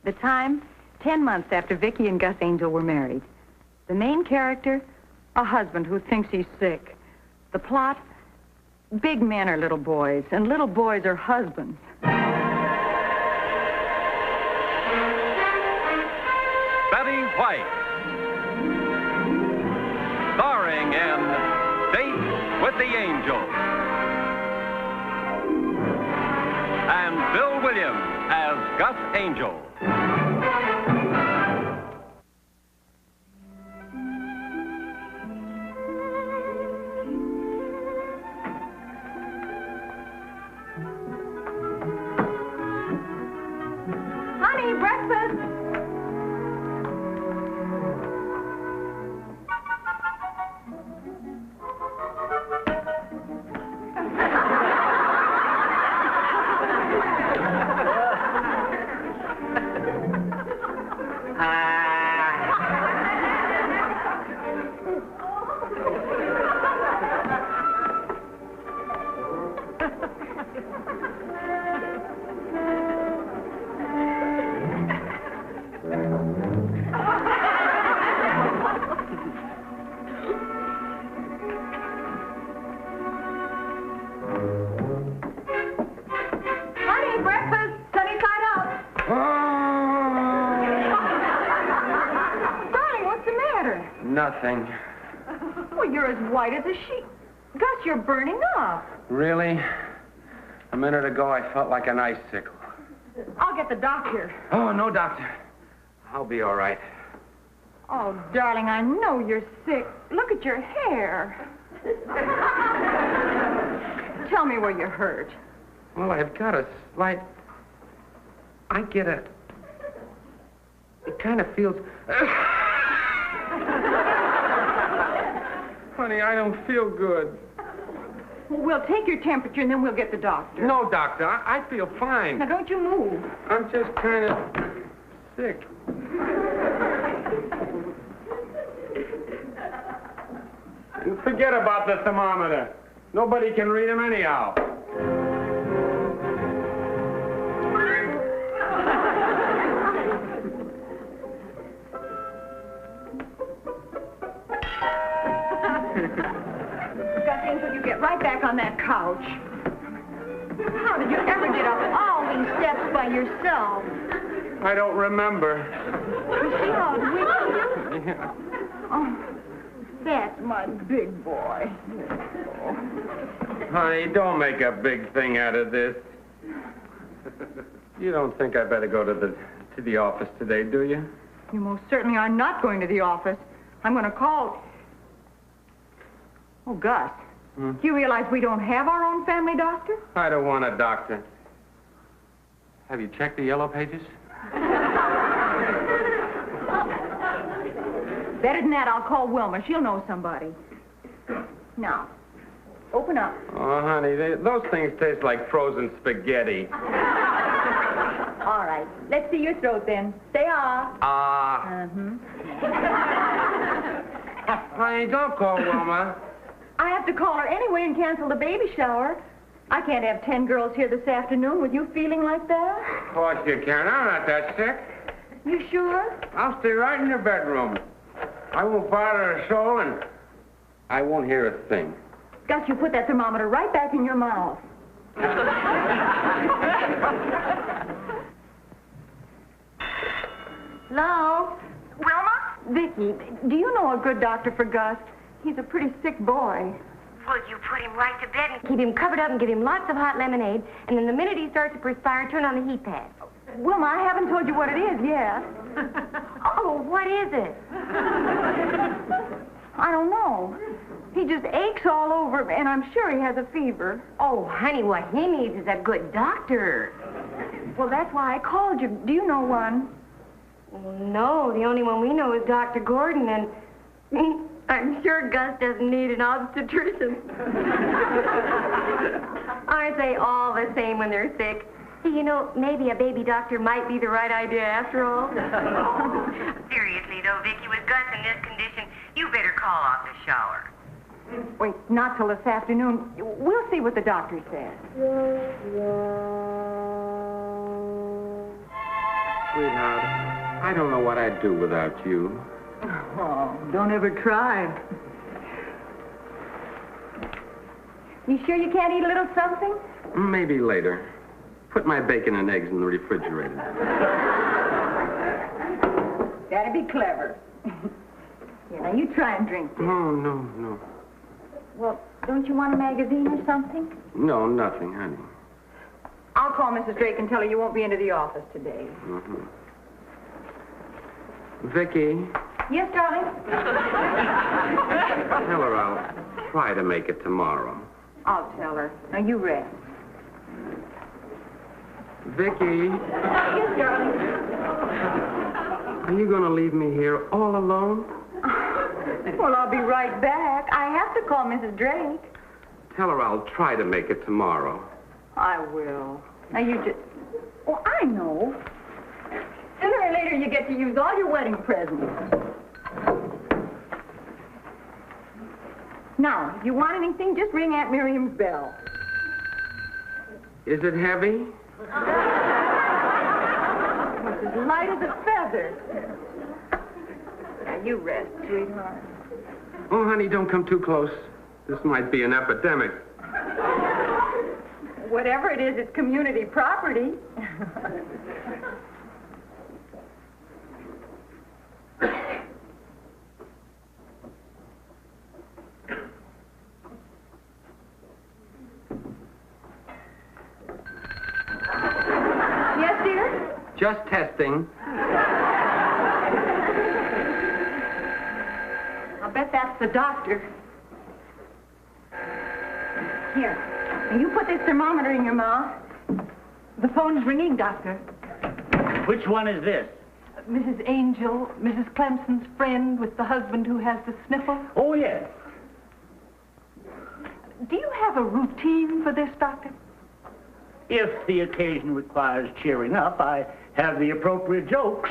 The time, 10 months after Vicki and Gus Angel were married. The main character, a husband who thinks he's sick. The plot, big men are little boys, and little boys are husbands. Betty White, starring in Date with the Angel. And Bill Williams as Gus Angel. Honey, breakfast. Nothing. Well, you're as white as a sheet. Gus, you're burning up. Really? A minute ago, I felt like an icicle. I'll get the doctor. Oh, no, doctor. I'll be all right. Oh, darling, I know you're sick. Look at your hair. Tell me where you're hurt. Well, I've got a slight... I get a... It kind of feels... Honey, I don't feel good. We'll take your temperature and then we'll get the doctor. No, doctor, I feel fine. Now, don't you move. I'm just kind of sick. Forget about the thermometer. Nobody can read him anyhow. Gus Angel, you get right back on that couch. How did you ever get up all these steps by yourself? I don't remember. You see how it wiggles you? Yeah. Oh, that's my big boy. Honey, don't make a big thing out of this. You don't think I better go to the office today, do you? You most certainly are not going to the office. I'm going to call... Oh, Gus, do you realize we don't have our own family doctor? I don't want a doctor. Have you checked the yellow pages? Better than that, I'll call Wilma. She'll know somebody. Now, open up. Oh, honey, those things taste like frozen spaghetti. All right, let's see your throat then. Say ah. Ah. Honey, don't call Wilma. I have to call her anyway and cancel the baby shower. I can't have 10 girls here this afternoon with you feeling like that. Of course you can. I'm not that sick. You sure? I'll stay right in your bedroom. I won't bother a soul, and I won't hear a thing. Gus, you put that thermometer right back in your mouth. Hello? Wilma? Vicki, do you know a good doctor for Gus? He's a pretty sick boy. Well, you put him right to bed and keep him covered up and give him lots of hot lemonade, and then the minute he starts to perspire, turn on the heat pad. Wilma, I haven't told you what it is yet. Oh, what is it? I don't know. He just aches all over, and I'm sure he has a fever. Oh, honey, what he needs is a good doctor. Well, that's why I called you. Do you know one? No, the only one we know is Dr. Gordon, and I'm sure Gus doesn't need an obstetrician. Aren't they all the same when they're sick? You know, maybe a baby doctor might be the right idea after all. Seriously, though, Vicki, with Gus in this condition, you better call off the shower. Wait, not till this afternoon. We'll see what the doctor says. Sweetheart, I don't know what I'd do without you. Oh, don't ever try. You sure you can't eat a little something? Maybe later. Put my bacon and eggs in the refrigerator. That'd be clever. Here, now you try and drink this. No. Well, don't you want a magazine or something? No, nothing, honey. I'll call Mrs. Drake and tell her you won't be into the office today. Mm-hmm. Vicki, Yes, darling? tell her I'll try to make it tomorrow. I'll tell her. Now, you rest. Vicki, Yes, darling? are you going to leave me here all alone? Well, I'll be right back. I have to call Mrs. Drake. Tell her I'll try to make it tomorrow. I will. Now, you just... Oh, I know. Sooner or later, you get to use all your wedding presents. Now, if you want anything, just ring Aunt Miriam's bell. Is it heavy? It's as light as a feather. Now, you rest, sweetheart. Oh, honey, don't come too close. This might be an epidemic. Whatever it is, it's community property. Yes, dear? Just testing. I'll bet that's the doctor. Here. Now you put this thermometer in your mouth. The phone's ringing, Doctor. Which one is this? Mrs. Angel, Mrs. Clemson's friend with the husband who has the sniffle. Oh, yes. Do you have a routine for this, Doctor? If the occasion requires cheering up, I have the appropriate jokes.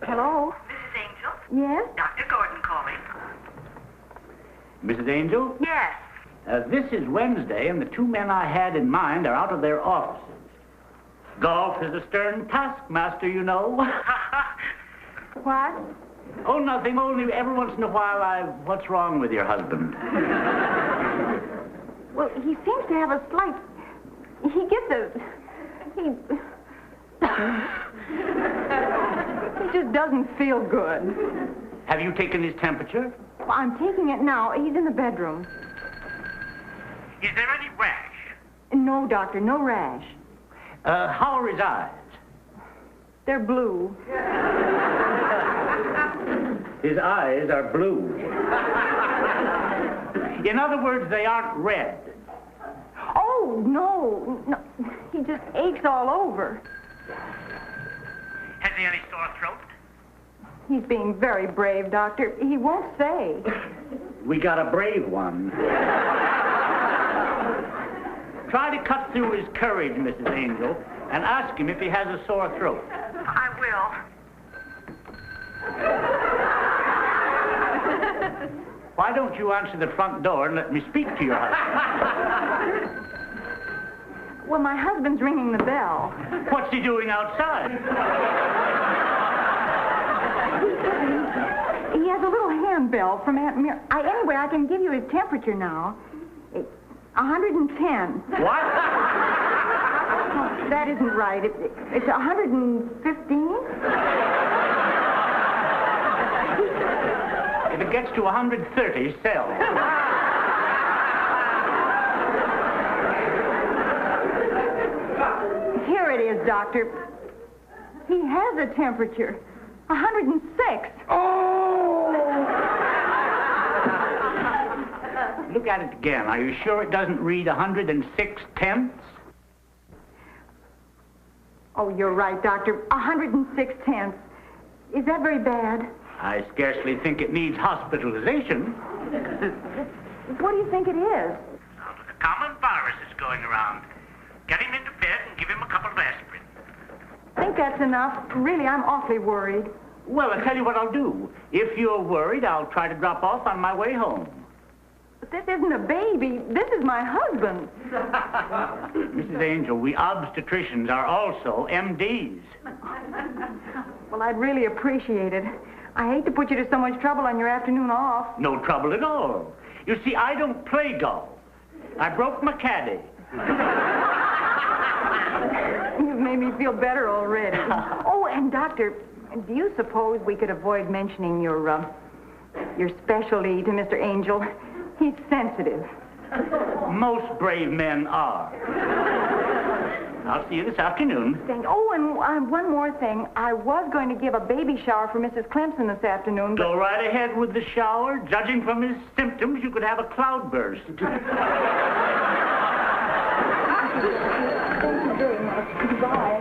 Hello? Mrs. Angel? Yes? Dr. Gordon calling. Mrs. Angel, Yes. this is Wednesday, and the two men I had in mind are out of their offices. Golf is a stern taskmaster, you know. What? Oh, nothing, only every once in a while what's wrong with your husband? Well, he seems to have a slight... He gets a... He just doesn't feel good. Have you taken his temperature? Well, I'm taking it now. He's in the bedroom. Is there any rash? No, Doctor, no rash. How are his eyes? They're blue. His eyes are blue. In other words, they aren't red. Oh, no. He just aches all over. Has he any sore throat? He's being very brave, Doctor. He won't say. We got a brave one. Try to cut through his courage, Mrs. Angel, and ask him if he has a sore throat. I will. Why don't you answer the front door and let me speak to your husband? Well, my husband's ringing the bell. What's he doing outside? He has a little handbell from Aunt Mir... Anyway, I can give you his temperature now. It's 110. What? No, that isn't right. It's 115? If it gets to 130, sell. Here it is, Doctor. He has a temperature. 106. Oh! Look at it again. Are you sure it doesn't read 106 tenths? Oh, you're right, Doctor. 106 tenths. Is that very bad? I scarcely think it needs hospitalization. What do you think it is? The common virus is going around. Get him into bed and give him a couple of aspirin. I think that's enough. Really, I'm awfully worried. Well, I'll tell you what I'll do. If you're worried, I'll try to drop off on my way home. But this isn't a baby. This is my husband. Mrs. Angel, we obstetricians are also MDs. Well, I'd really appreciate it. I hate to put you to so much trouble on your afternoon off. No trouble at all. You see, I don't play golf. I broke my caddy. You've made me feel better already. Oh, and Doctor, do you suppose we could avoid mentioning your specialty to Mr. Angel? He's sensitive. Most brave men are. I'll see you this afternoon. Oh, and one more thing. I was going to give a baby shower for Mrs. Clemson this afternoon, but... Go right ahead with the shower. Judging from his symptoms, you could have a cloudburst. Thank you very much. Goodbye.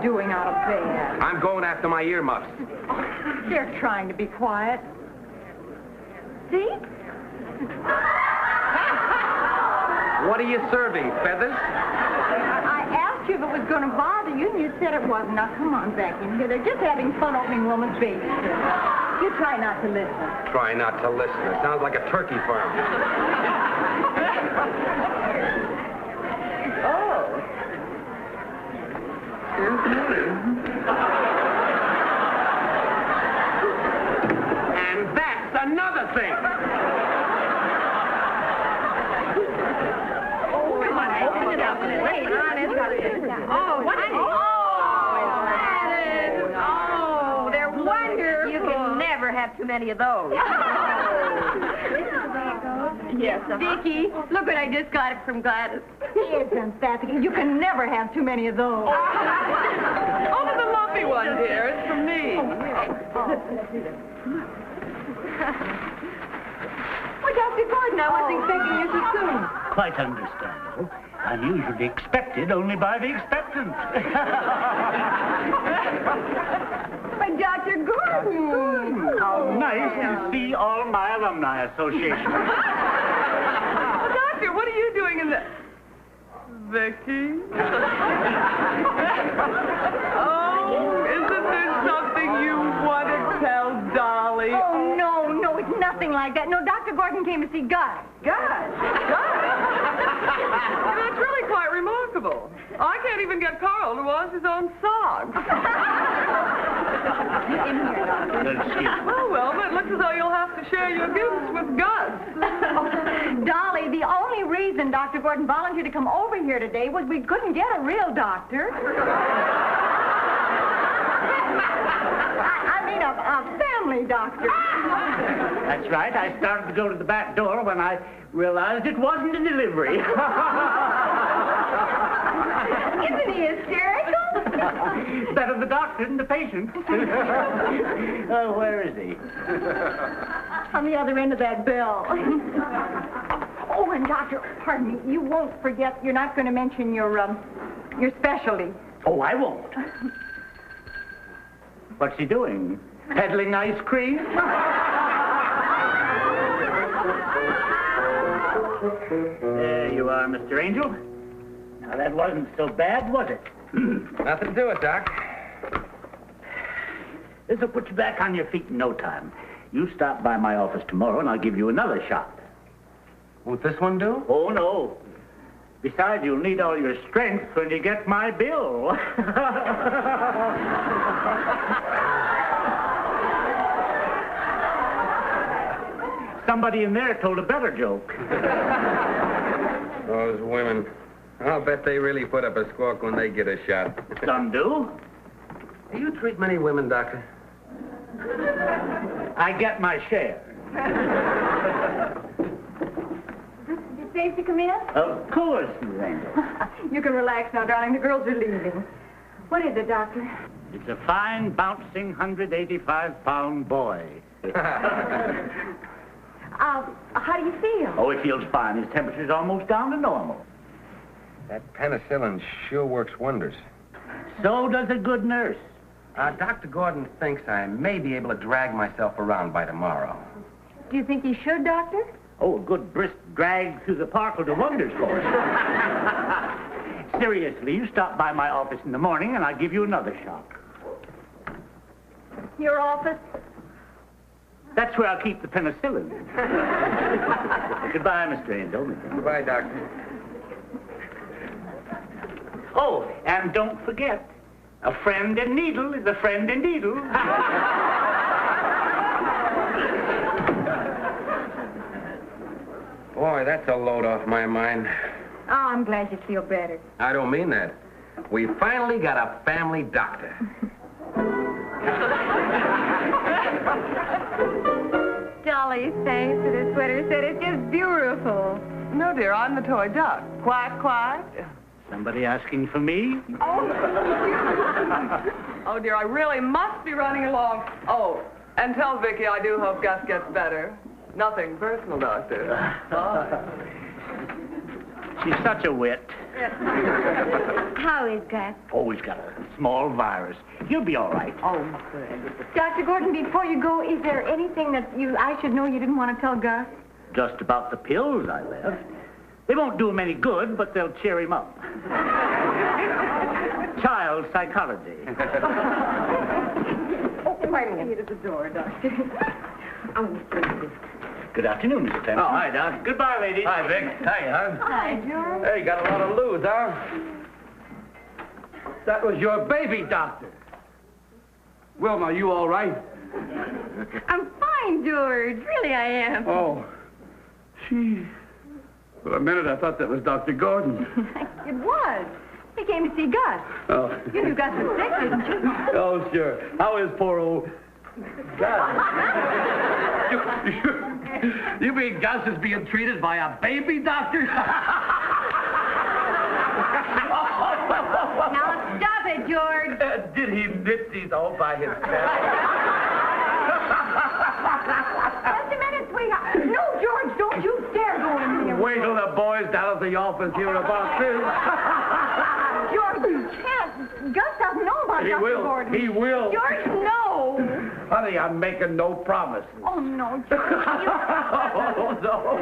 Doing out of bed? I'm going after my earmuffs. They're trying to be quiet. See? What are you serving, feathers? I asked you if it was going to bother you, and you said it wasn't. Now, come on back in here. They're just having fun opening woman's baby. You try not to listen. Try not to listen. It sounds like a turkey farm. Oh. And that's another thing. Oh, come on, open it up. Wait, oh, what is it? Oh, they're wonderful. You can never have too many of those. Yes, Vicki, look what I just got it from Gladys. Isn't that? You can never have too many of those. Oh, the lumpy one, dear. It's from me. Well, Dr. Gordon, I wasn't expecting you so soon. Quite understandable. I'm usually expected only by the expectant. But Dr. Gordon. How nice to see all my alumni association. Well, Doctor, what are you doing in the... Vicki? Oh, isn't there something you want to tell Dolly? Oh, no, it's nothing like that. No, Dr. Gordon came to see Gus. Gus? That's really quite remarkable. I can't even get Carl to wash his own socks. In here, Doctor. Oh, well, but it looks as though you'll have to share your gifts with Gus. Dolly, the only reason Dr. Gordon volunteered to come over here today was we couldn't get a real doctor. I mean, a family doctor. That's right. I started to go to the back door when I realized it wasn't a delivery. Isn't he hysterical? Better the doctor than the patient. Oh, where is he? On the other end of that bell. Oh, and Doctor, pardon me, you won't forget, you're not going to mention your specialty. Oh, I won't. What's he doing? Peddling ice cream? There you are, Mr. Angel. Now, that wasn't so bad, was it? Nothing to do it, Doc. This'll put you back on your feet in no time. You stop by my office tomorrow, and I'll give you another shot. Won't this one do? Oh, no. Besides, you'll need all your strength when you get my bill. Somebody in there told a better joke. Those women. I'll bet they really put up a squawk when they get a shot. Some do. Do you treat many women, Doctor? I get my share. Is it safe to come in? Of course, Miss Angel. You can relax now, darling. The girls are leaving. What is it, Doctor? It's a fine, bouncing, 185-pound boy. How do you feel? Oh, he feels fine. His temperature's almost down to normal. That penicillin sure works wonders. So does a good nurse. Dr. Gordon thinks I may be able to drag myself around by tomorrow. Do you think he should, Doctor? Oh, a good brisk drag through the park will do wonders for us. Seriously, you stop by my office in the morning and I'll give you another shot. Your office? That's where I'll keep the penicillin. Goodbye, Mr. Angel. Goodbye, Doctor. Oh, and don't forget, a friend in needle is a friend in needle. Boy, that's a load off my mind. Oh, I'm glad you feel better. I don't mean that. We finally got a family doctor. Dolly, thanks for the sweater set. It's just beautiful. No, dear, I'm the toy duck. Quack, quack. Somebody asking for me? Oh, dear, I really must be running along. Oh, and tell Vicki I do hope Gus gets better. Nothing personal, Doctor. Bye. She's such a wit. How is Gus? Oh, he's got a small virus. He'll be all right. Oh, good. Dr. Gordon, before you go, is there anything that I should know you didn't want to tell Gus? Just about the pills I left. They won't do him any good, but they'll cheer him up. Child psychology. Oh, wait a minute. At the door, Doctor. Good afternoon, Mr. Templeton. Oh, hi, Doc. Goodbye, ladies. Hi, Vic. Hi, hon. Hi, George. Hey, got a lot of lose, huh? That was your baby, Doctor. Wilma, you all right? I'm fine, George. Really, I am. Oh, she... For a minute, I thought that was Dr. Gordon. It was. He came to see Gus. Oh. You knew Gus was sick, didn't you? Oh, sure. How is poor old Gus? You mean Gus is being treated by a baby doctor? Now, stop it, George. Did he knit these all by himself? Just a minute, sweetheart. No, George, don't you dare go in here. Wait till the boys down at the office hear about this. George, you can't. Gus doesn't know about Dr. Gordon. He will. George, no. Honey, I'm making no promises. Oh, no, George. Oh, no.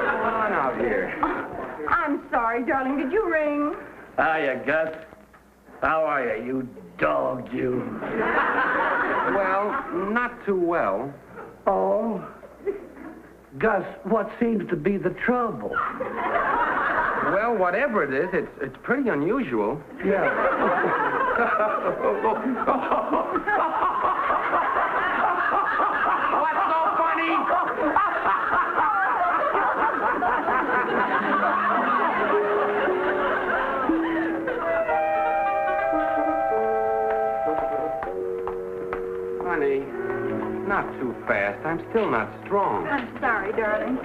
Come on out here. I'm sorry, darling. Did you ring? Hiya, Gus. How are you, you dog, you? Well, not too well. Oh? Gus, what seems to be the trouble? Well, whatever it is, it's pretty unusual. Yeah. What's so funny? Honey, not too fast. I'm still not strong. I'm sorry, darling.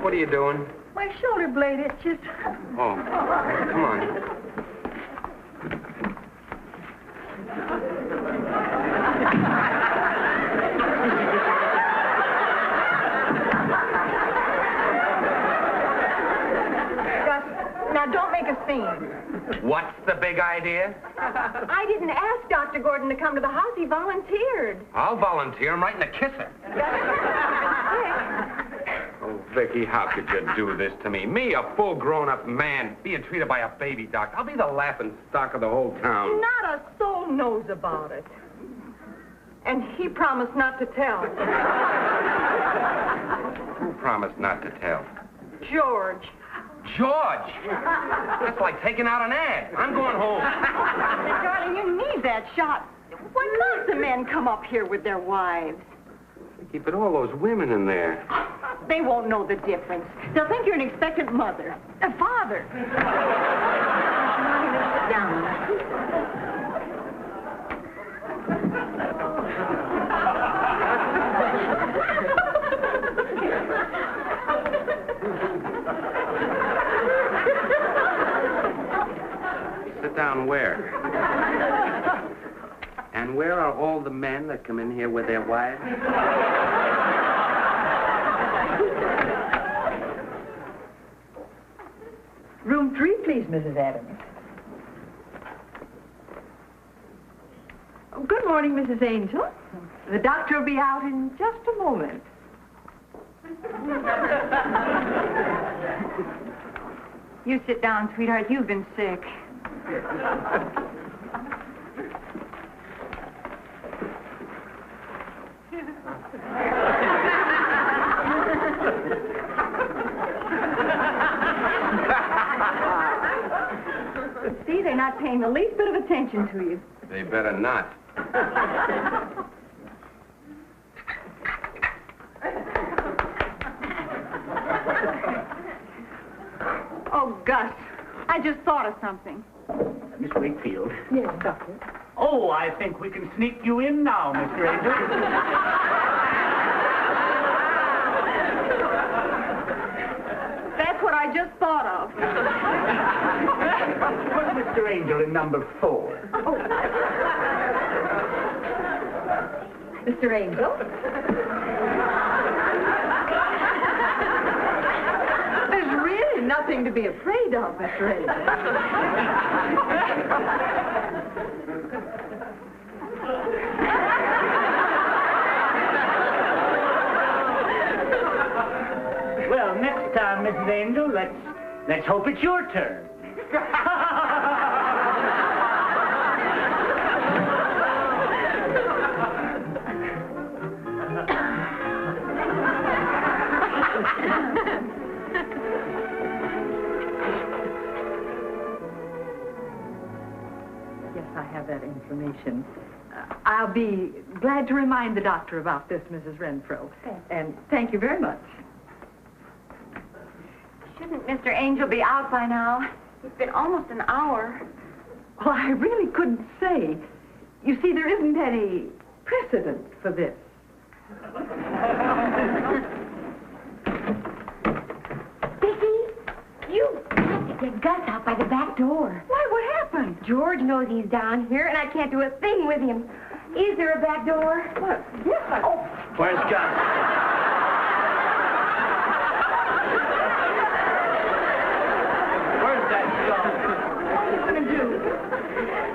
What are you doing? My shoulder blade itches. Oh, come on. Gus, now don't make a scene. What's the big idea? I didn't ask Dr. Gordon to come to the house. He volunteered. I'll volunteer. I'm writing a kisser. Oh, Vicki, how could you do this to me? Me, a full grown-up man, being treated by a baby doctor. I'll be the laughing stock of the whole town. Not a soul knows about it. And he promised not to tell. Who promised not to tell? George. George! That's like taking out an ad. I'm going home. Darling, you need that shot. Why, lots of men come up here with their wives. But all those women in there. They won't know the difference. They'll think you're an expectant mother. A father. Sit down. Sit down where? And where are all the men that come in here with their wives? Room 3, please, Mrs. Adams. Oh, good morning, Mrs. Angel. The doctor will be out in just a moment. You sit down, sweetheart. You've been sick. See, they're not paying the least bit of attention to you. They better not. Oh, Gus, I just thought of something. Miss Wakefield. Yes, Doctor. Oh, I think we can sneak you in now, Mr. Angel. That's what I just thought of. Put Mr. Angel in number 4. Oh. Mr. Angel? There's really nothing to be afraid of, Mr. Angel. Well, next time, Mrs. Angel, let's hope it's your turn. Yes, I have that information. I'll be glad to remind the doctor about this, Mrs. Renfro. And thank you very much. Shouldn't Mr. Angel be out by now? It's been almost an hour. Well, I really couldn't say. You see, there isn't any precedent for this. Vicki, you have to get Gus out by the back door. Why, what happened? George knows he's down here, and I can't do a thing with him. Is there a back door? What? Yes, I... Oh, Where's Gus?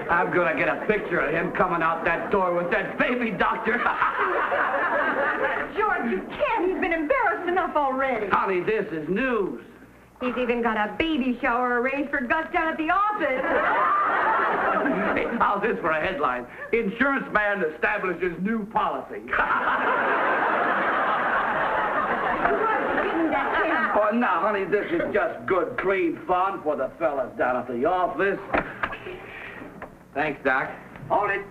I'm gonna get a picture of him coming out that door with that baby doctor. George, you can't. He's been embarrassed enough already. Honey, this is news. He's even got a baby shower arranged for Gus down at the office. Hey, how's this for a headline? Insurance man establishes new policy. Oh, no, honey, this is just good, clean fun for the fellas down at the office. Thanks, Doc. Hold it.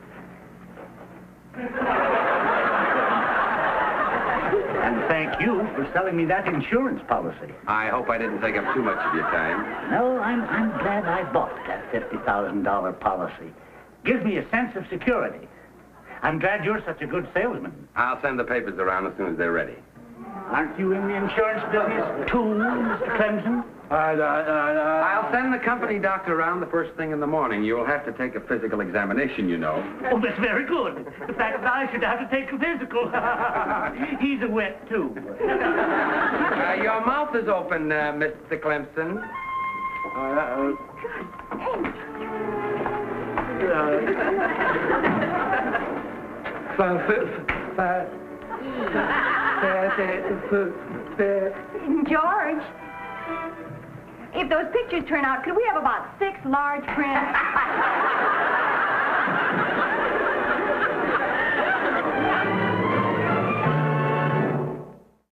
And thank you for selling me that insurance policy. I hope I didn't take up too much of your time. No, I'm glad I bought that $50,000 policy. Gives me a sense of security. I'm glad you're such a good salesman. I'll send the papers around as soon as they're ready. Aren't you in the insurance business too, Mr. Clemson? I'll send the company doctor around the first thing in the morning. You'll have to take a physical examination, you know. Oh, that's very good. The fact that I should have to take a physical. He's a wet, too. Your mouth is open, Mr. Clemson. George, if those pictures turn out, could we have about 6 large prints?